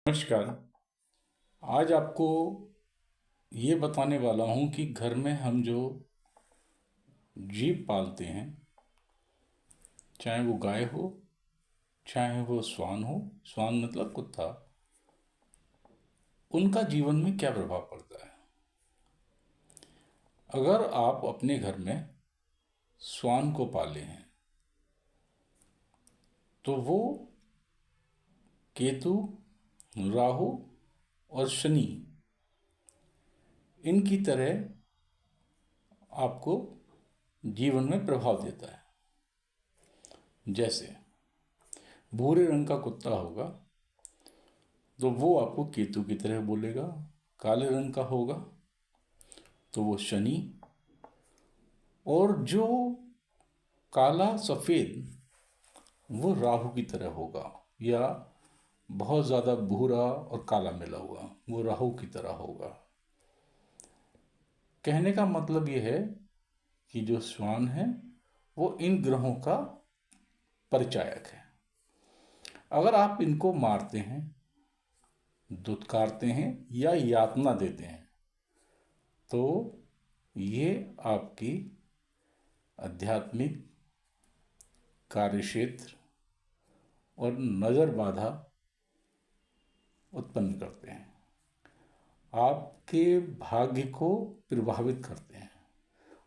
नमस्कार। आज आपको ये बताने वाला हूँ कि घर में हम जो जीव पालते हैं, चाहे वो गाय हो, चाहे वो श्वान हो, श्वान मतलब कुत्ता, उनका जीवन में क्या प्रभाव पड़ता है। अगर आप अपने घर में श्वान को पाले हैं तो वो केतु, राहु और शनि इनकी तरह आपको जीवन में प्रभाव देता है। जैसे भूरे रंग का कुत्ता होगा तो वो आपको केतु की तरह बोलेगा, काले रंग का होगा तो वो शनि, और जो काला सफ़ेद वो राहु की तरह होगा, या बहुत ज़्यादा भूरा और काला मिला हुआ वो राहु की तरह होगा। कहने का मतलब ये है कि जो श्वान है वो इन ग्रहों का परिचायक है। अगर आप इनको मारते हैं, दुत्कारते हैं या यातना देते हैं तो ये आपकी आध्यात्मिक कार्यक्षेत्र और नज़र बाधा उत्पन्न करते हैं, आपके भाग्य को प्रभावित करते हैं,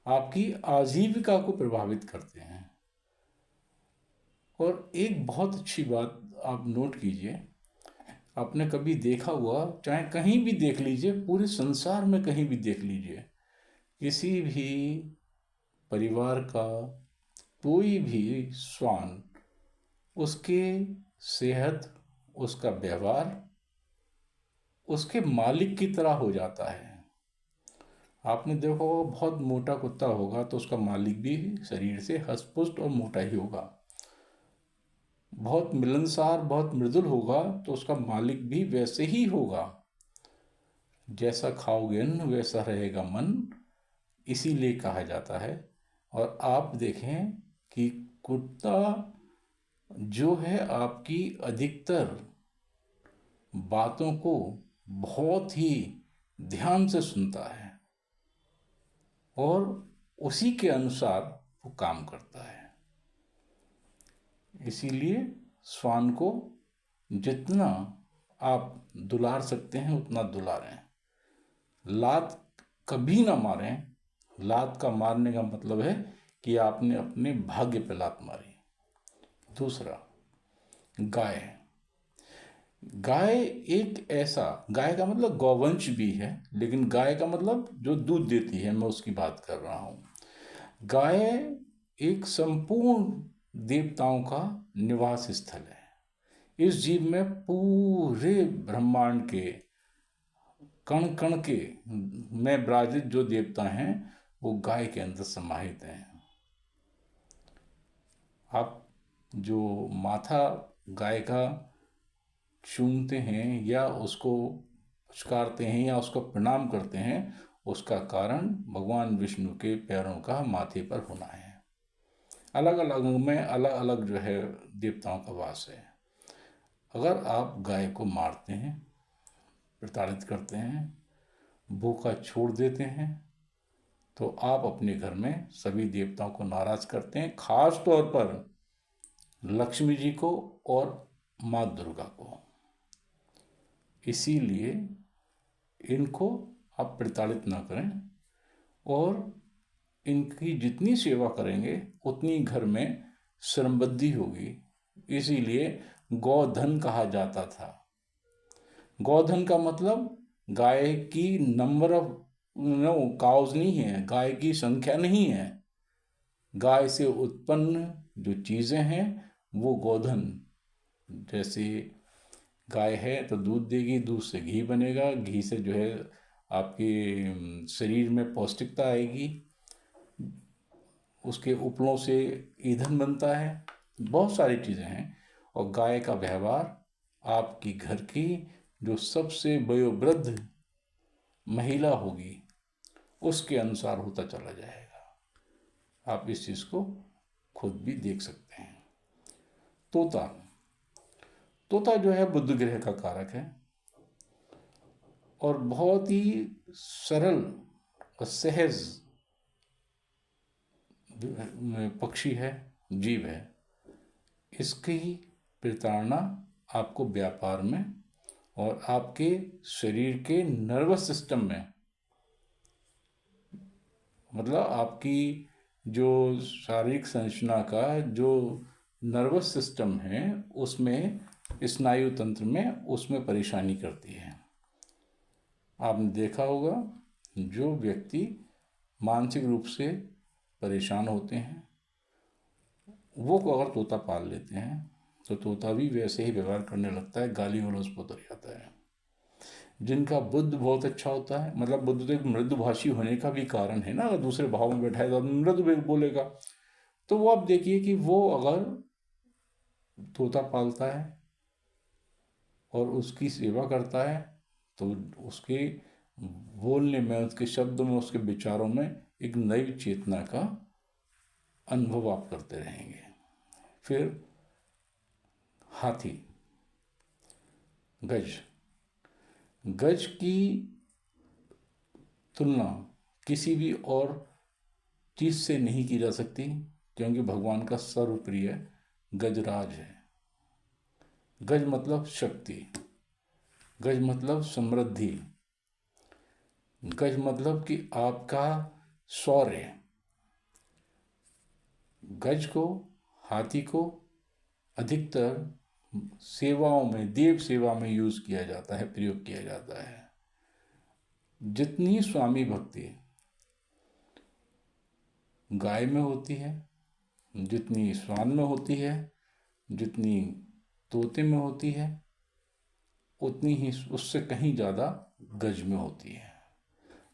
आपकी आजीविका को प्रभावित करते हैं। और एक बहुत अच्छी बात आप नोट कीजिए, आपने कभी देखा हुआ, चाहे कहीं भी देख लीजिए, पूरे संसार में कहीं भी देख लीजिए, किसी भी परिवार का कोई भी श्वान, उसके सेहत, उसका व्यवहार उसके मालिक की तरह हो जाता है। आपने देखा होगा, बहुत मोटा कुत्ता होगा तो उसका मालिक भी शरीर से हष्ट-पुष्ट और मोटा ही होगा। बहुत मिलनसार, बहुत मृदुल होगा तो उसका मालिक भी वैसे ही होगा। जैसा खाओगे अन्न वैसा रहेगा मन, इसीलिए कहा जाता है। और आप देखें कि कुत्ता जो है आपकी अधिकतर बातों को बहुत ही ध्यान से सुनता है और उसी के अनुसार वो काम करता है। इसीलिए श्वान को जितना आप दुलार सकते हैं उतना दुलारें। लात कभी ना मारें। लात का मारने का मतलब है कि आपने अपने भाग्य पे लात मारी। दूसरा, गाय। गाय एक ऐसा, गाय का मतलब गौवंश भी है, लेकिन गाय का मतलब जो दूध देती है, मैं उसकी बात कर रहा हूँ। गाय एक संपूर्ण देवताओं का निवास स्थल है। इस जीव में पूरे ब्रह्मांड के कण कण के में विराजित जो देवता हैं वो गाय के अंदर समाहित हैं। आप जो माथा गाय का चूमते हैं या उसको पुचकारते हैं या उसको प्रणाम करते हैं, उसका कारण भगवान विष्णु के पैरों का माथे पर होना है। अलग अलग में अलग अलग जो है देवताओं का वास है। अगर आप गाय को मारते हैं, प्रताड़ित करते हैं, भूखा छोड़ देते हैं, तो आप अपने घर में सभी देवताओं को नाराज करते हैं, खास तौर पर लक्ष्मी जी को और माँ दुर्गा को। इसीलिए इनको आप प्रताड़ित ना करें, और इनकी जितनी सेवा करेंगे उतनी घर में समृद्धि होगी। इसीलिए गौधन कहा जाता था। गौधन का मतलब गाय की नंबर ऑफ काउज नहीं है, गाय की संख्या नहीं है। गाय से उत्पन्न जो चीज़ें हैं वो गौधन। जैसे गाय है तो दूध देगी, दूध से घी बनेगा, घी से जो है आपके शरीर में पौष्टिकता आएगी, उसके उपलों से ईंधन बनता है, बहुत सारी चीज़ें हैं। और गाय का व्यवहार आपकी घर की जो सबसे वयोवृद्ध महिला होगी उसके अनुसार होता चला जाएगा। आप इस चीज़ को खुद भी देख सकते हैं। तोता। तोता जो है बुध ग्रह का कारक है। और बहुत ही सरल और सहज पक्षी है, जीव है। इसकी प्रताड़ना आपको व्यापार में और आपके शरीर के नर्वस सिस्टम में, मतलब आपकी जो शारीरिक संरचना का जो नर्वस सिस्टम है उसमें, स्नायु तंत्र में, उसमें परेशानी करती है। आपने देखा होगा जो व्यक्ति मानसिक रूप से परेशान होते हैं वो अगर तोता पाल लेते हैं तो तोता भी वैसे ही व्यवहार करने लगता है, गाली गलौज पर उतर जाता है। जिनका बुद्ध बहुत अच्छा होता है, मतलब बुद्ध तो एक मृदुभाषी होने का भी कारण है ना, अगर दूसरे भाव में बैठा है तो मृदु बोलेगा। तो वो आप देखिए कि वो अगर तोता पालता है और उसकी सेवा करता है तो उसके बोलने में, उसके शब्दों में, उसके विचारों में एक नई चेतना का अनुभव आप करते रहेंगे। फिर हाथी, गज। गज की तुलना किसी भी और चीज से नहीं की जा सकती, क्योंकि भगवान का सर्वप्रिय गजराज है। गज मतलब शक्ति, गज मतलब समृद्धि, गज मतलब कि आपका शौर्य। गज को, हाथी को अधिकतर सेवाओं में, देव सेवा में यूज किया जाता है, प्रयोग किया जाता है। जितनी स्वामी भक्ति गाय में होती है, जितनी श्वान में होती है, जितनी तोते में होती है, उतनी ही उससे कहीं ज़्यादा गज में होती है।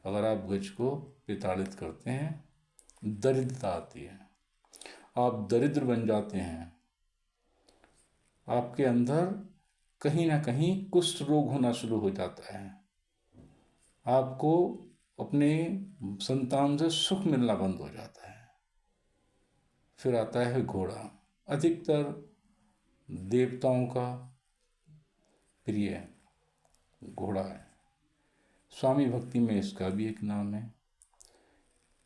अगर आप गज को प्रताड़ित करते हैं, दरिद्रता आती है, आप दरिद्र बन जाते हैं, आपके अंदर कहीं ना कहीं कुष्ठ रोग होना शुरू हो जाता है, आपको अपने संतान से सुख मिलना बंद हो जाता है। फिर आता है घोड़ा, अधिकतर देवताओं का प्रिय घोड़ा है। स्वामी भक्ति में इसका भी एक नाम है।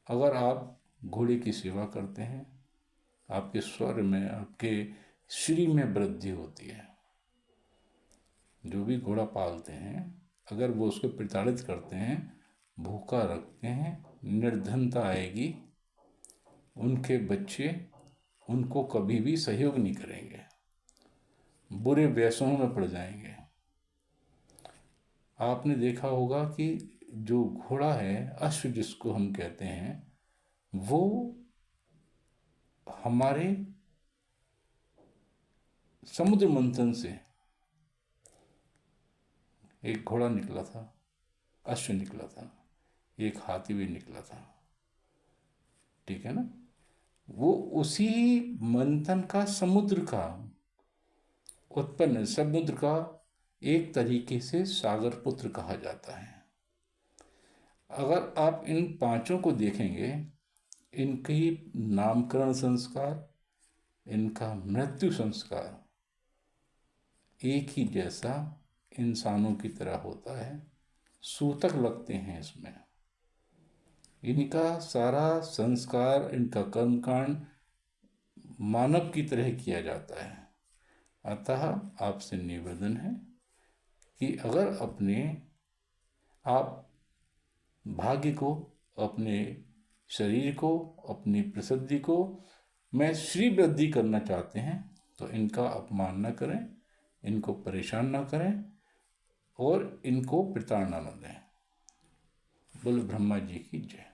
अगर आप घोड़े की सेवा करते हैं, आपके स्वर में, आपके श्री में वृद्धि होती है। जो भी घोड़ा पालते हैं, अगर वो उसको प्रताड़ित करते हैं, भूखा रखते हैं, निर्धनता आएगी, उनके बच्चे उनको कभी भी सहयोग नहीं करेंगे, बुरे व्यसनों में पड़ जाएंगे। आपने देखा होगा कि जो घोड़ा है, अश्व जिसको हम कहते हैं, वो हमारे समुद्र मंथन से एक घोड़ा निकला था, अश्व निकला था, एक हाथी भी निकला था, ठीक है ना। वो उसी मंथन का, समुद्र का उत्पन्न, समुद्र का एक तरीके से सागर पुत्र कहा जाता है। अगर आप इन पांचों को देखेंगे, इनकी नामकरण संस्कार, इनका मृत्यु संस्कार एक ही जैसा इंसानों की तरह होता है, सूतक लगते हैं इसमें। इनका सारा संस्कार, इनका कर्मकांड मानव की तरह किया जाता है। अतः आपसे निवेदन है कि अगर आप भाग्य को, अपने शरीर को, अपनी प्रसिद्धि को में श्री वृद्धि करना चाहते हैं तो इनका अपमान न करें, इनको परेशान न करें और इनको प्रताड़ना न दें। बोल ब्रह्मा जी की जय।